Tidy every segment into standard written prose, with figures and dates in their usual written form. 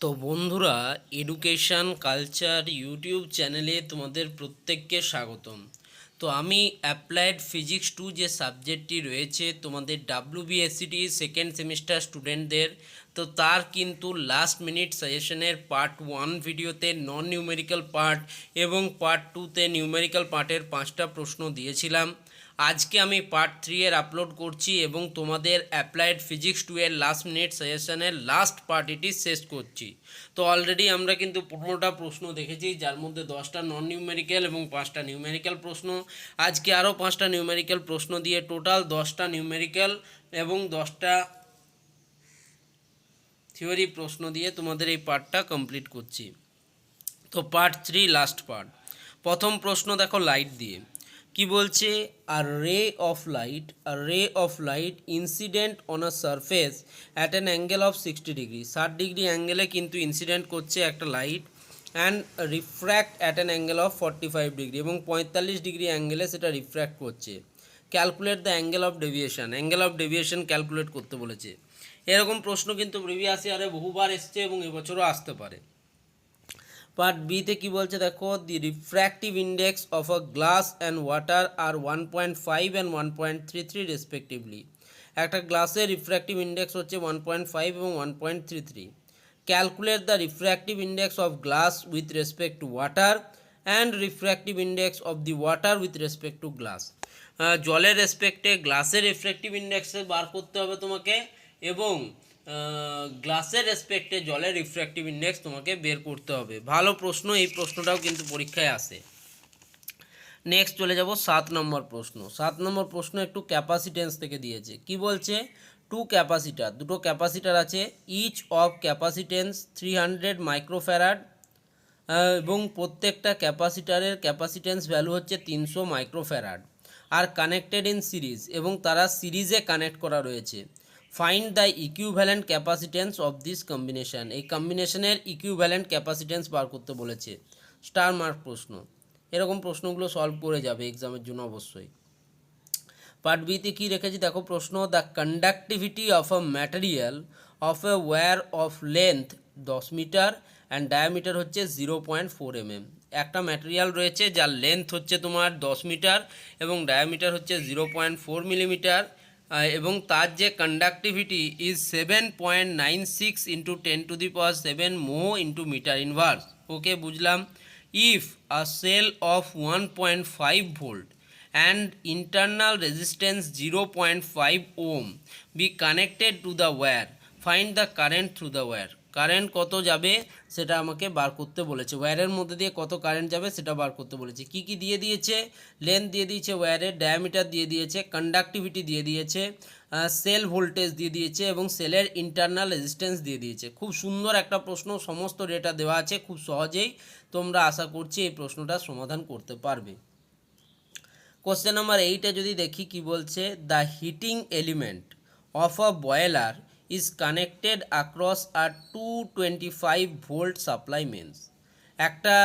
তো বন্ধুরা, education culture YouTube চ্যানেলে তোমাদের প্রত্যেককে স্বাগতম। তো আমি অ্যাপ্লাইড ফিজিক্স 2 যে সাবজেক্টটি রয়েছে তোমাদের WBSCটি সেকেন্ড সেমিস্টার স্টুডেন্টদের, তো তার কিন্তু লাস্ট মিনিট সাজেশনের পার্ট 1 ভিডিওতে নন নিউমেরিক্যাল পার্ট এবং পার্ট 2তে নিউমেরিক্যাল পার্টের 5টা প্রশ্ন দিয়েছিলাম। আজকে আমি পার্ট 3 এর আপলোড করছি এবং তোমাদের অ্যাপ্লাইড ফিজিক্স 2 এর লাস্ট মিনিট সাজেশনের লাস্ট পার্ট এটি শেষ করছি। তো অলরেডি আমরা কিন্তু 15টা প্রশ্ন দেখেছি, যার মধ্যে 10টা নন নিউমেরিক্যাল এবং 5টা নিউমেরিক্যাল প্রশ্ন। আজকে আরও 5টা নিউমেরিক্যাল প্রশ্ন দিয়ে টোটাল 10টা নিউমেরিক্যাল এবং 10টা থিওরি প্রশ্ন দিয়ে তোমাদের এই পার্টটা কমপ্লিট করছি। তো পার্ট 3 লাস্ট পার্ট। প্রথম প্রশ্ন দেখো লাইট দিয়ে কি বলছে। A ray of light incident on a surface at an angle of 60 degree, 60 degree অ্যাঙ্গেলে কিন্তু ইনসিডেন্ট করছে একটা light, and refract at an angle of 45 degree, এবং 45 ডিগ্রি অ্যাঙ্গেলে সেটা রিফ্র্যাক্ট করছে। Calculate the angle of deviation, angle of deviation calculate করতে বলেছে। এরকম প্রশ্ন কিন্তু প্রিভিয়াস ইয়ারে বহুবার এসছে এবং এবছরও আসতে পারে। পার্ট বিতে কী বলছে দেখো, the refractive index of a glass and water are 1.5 and 1.33 respectively. একটা গ্লাসের রিফ্র্যাক্টিভ ইন্ডেক্স হচ্ছে 1.5 এবং 1.33। Calculate the refractive index of glass with respect to water and refractive index of the water with respect to glass. জলের রেসপেক্টে গ্লাসের refractive ইন্ডেক্সে বার করতে হবে তোমাকে, এবং গ্লাসের রেসপেক্টে জলের রিফ্র্যাক্টিভ ইন্ডেক্স তোমাকে বের করতে হবে। ভালো প্রশ্ন, এই প্রশ্নটাও কিন্তু পরীক্ষায় আসে। নেক্সট চলে যাব 7 নম্বর প্রশ্ন। 7 নম্বর প্রশ্ন একটু ক্যাপাসিটেন্স থেকে দিয়েছে। কি বলছে, দুটো ক্যাপাসিটার আছে, ইচ অফ ক্যাপাসিটেন্স 300 মাইক্রোফ্যারাড, এবং প্রত্যেকটা ক্যাপাসিটারের ক্যাপাসিটেন্স ভ্যালু হচ্ছে 300 microfarad, are connected in series, এবং তারা সিরিজে কানেক্ট করা রয়েছে। Find the equivalent capacitance of this combination, এই কম্বিনেশনের ইকুইভ্যালেন্ট ক্যাপাসিটেন্স বার করতে বলেছে। স্টার মার্ক প্রশ্ন, এরকম প্রশ্নগুলো সলভ করে যাবে এক্সামের জন্য অবশ্যই। পার্ট বিতে কী রেখেছি দেখো প্রশ্ন, the conductivity of a material of a wire of length 10 meter and diameter হচ্ছে 0.4 mm। একটা ম্যাটেরিয়াল রয়েছে যার লেন্থ হচ্ছে তোমার 10 মিটার এবং ডায়ামিটার হচ্ছে 0.4 মিলিমিটার, এবং তার যে conductivity is 7.96 into 10⁷ mho into metre inverse. Okay, বুঝলাম। If a cell of 1.5 volt and internal resistance 0.5 ohm be connected to the wire, find the current through the wire। Current কত যাবে সেটা আমাকে বার করতে বলেছে, ওয়্যারের মধ্যে দিয়ে কত কারেন্ট যাবে সেটা বার করতে বলেছে। কি কি দিয়ে দিয়েছে, লেন্থ দিয়ে দিয়েছে ওয়্যারের, ডায়ামিটার দিয়ে দিয়েছে, কন্ডাক্টিভিটি দিয়ে দিয়েছে, সেল ভোল্টেজ দিয়ে দিয়েছে, এবং সেলের ইন্টারনাল রেজিস্ট্যান্স দিয়ে দিয়েছে। খুব সুন্দর একটা প্রশ্ন, সমস্ত ডেটা দেওয়া আছে, খুব সহজেই তোমরা আশা করছি এই প্রশ্নটা সমাধান করতে পারবে। কোশ্চেন নাম্বার 8-এ যদি দেখি কি বলছে, the heating element of a boiler is connected across a 225 volt supply mains. একটা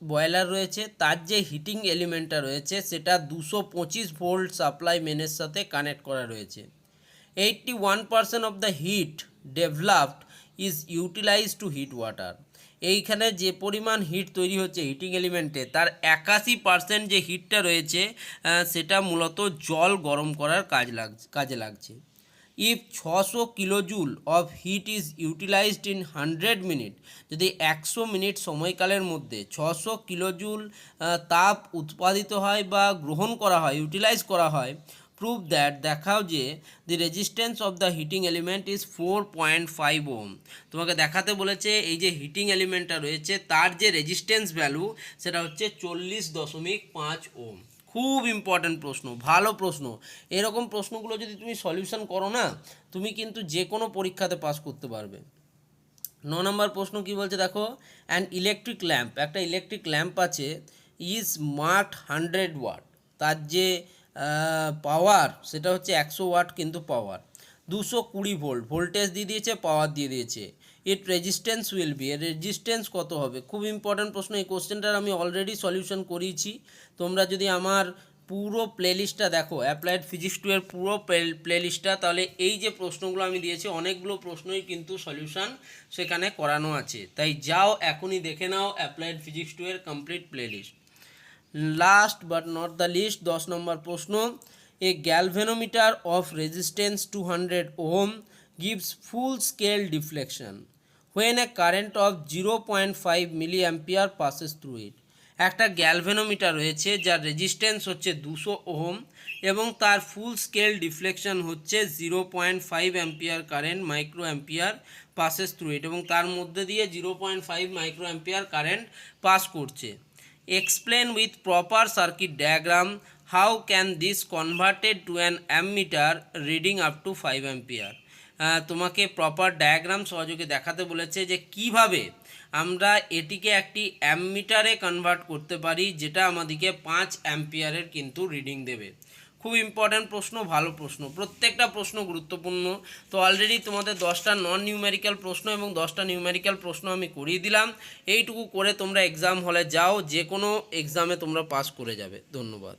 বয়লার রয়েছে, তার যে হিটিং এলিমেন্টটা রয়েছে সেটা 225 ভোল্ট সাপ্লাই মেনের সাথে কানেক্ট করা রয়েছে। 81% of the heat developed is utilized to heat water. এইখানে যে পরিমাণ হিট তৈরি হচ্ছে হিটিং এলিমেন্টে, তার 81% যে হিটটা রয়েছে সেটা মূলত জল গরম করার কাজে লাগছে। If 600 kilojoule of heat is utilised in 100 minute, যদি 100 মিনিট সময়কালের মধ্যে 600 কিলোজুল তাপ উৎপাদিত হয় বা গ্রহণ করা হয়, ইউটিলাইজ করা হয়, প্রুভ দ্যাট, দেখাও যে the resistance of the heating element is 4.5 ohm. তোমাকে দেখাতে বলেছে এই যে হিটিং এলিমেন্টটা রয়েছে তার যে রেজিস্ট্যান্স ভ্যালু সেটা হচ্ছে 40.5 ওম। খুব ইম্পর্ট্যান্ট প্রশ্ন, ভালো প্রশ্ন। এরকম প্রশ্নগুলো যদি তুমি সলিউশন করো না, তুমি কিন্তু যে কোনো পরীক্ষাতে পাস করতে পারবে। 9 নম্বর প্রশ্ন কি বলছে দেখো, অ্যান ইলেকট্রিক ল্যাম্প, একটা ইলেকট্রিক ল্যাম্প আছে, ইজ মার্কড 100 ওয়াট, তার যে পাওয়ার সেটা হচ্ছে 100 ওয়াট কিন্তু পাওয়ার, 220 ভোল্ট ভোল্টেজ দিয়ে দিয়েছে, পাওয়ার দিয়ে দিয়েছে। ইট রেজিস্ট্যান্স উইল বি, এর রেজিস্ট্যান্স কত হবে? খুব ইম্পর্ট্যান্ট প্রশ্ন, এই কোশ্চেনটার আমি অলরেডি সলিউশন করিয়েছি। তোমরা যদি আমার পুরো প্লেলিস্টটা দেখো, অ্যাপ্লাইড ফিজিক্স 2 এর পুরো প্লেলিস্টটা, তাহলে এই যে প্রশ্নগুলো আমি দিয়েছি অনেকগুলো প্রশ্নই কিন্তু সলিউশন সেখানে করানো আছে। তাই যাও এখনই দেখে নাও অ্যাপ্লাইড ফিজিক্স 2 এর complete playlist. Last but not the list, 10 নম্বর প্রশ্ন, a galvanometer of resistance 200 ohm gives full scale deflection when a current of 0.5 milliampere passes through it। একটা গ্যালভেনোমিটার রয়েছে যার রেজিস্ট্যান্স হচ্ছে 200 ওহম এবং তার ফুল স্কেল ডিফ্লেকশন হচ্ছে 0.5 ampere current micro ampere passes through it, এবং তার মধ্যে দিয়ে 0.5 মাইক্রো অ্যাম্পিয়ার কারেন্ট পাস করছে। Explain with proper circuit diagram how can this converted to an ammeter reading up to 5 ampere। তোমাকে প্রপার ডায়াগ্রাম সহযোগে দেখাতে বলেছে যে কিভাবে আমরা এটিকে একটি অ্যামমিটারে কনভার্ট করতে পারি, যেটা আমাদেরকে 5 অ্যাম্পিয়ারের কিন্তু রিডিং দেবে। খুব ইম্পর্ট্যান্ট প্রশ্ন, ভালো প্রশ্ন, প্রত্যেকটা প্রশ্ন গুরুত্বপূর্ণ। তো অলরেডি তোমাদের 10টা নন নিউমেরিক্যাল প্রশ্ন এবং 10টা নিউমেরিক্যাল প্রশ্ন আমি করিয়ে দিলাম। এইটুকু করে তোমরা এক্সাম হলে যাও, যে কোনো এক্সামে তোমরা পাস করে যাবে। ধন্যবাদ।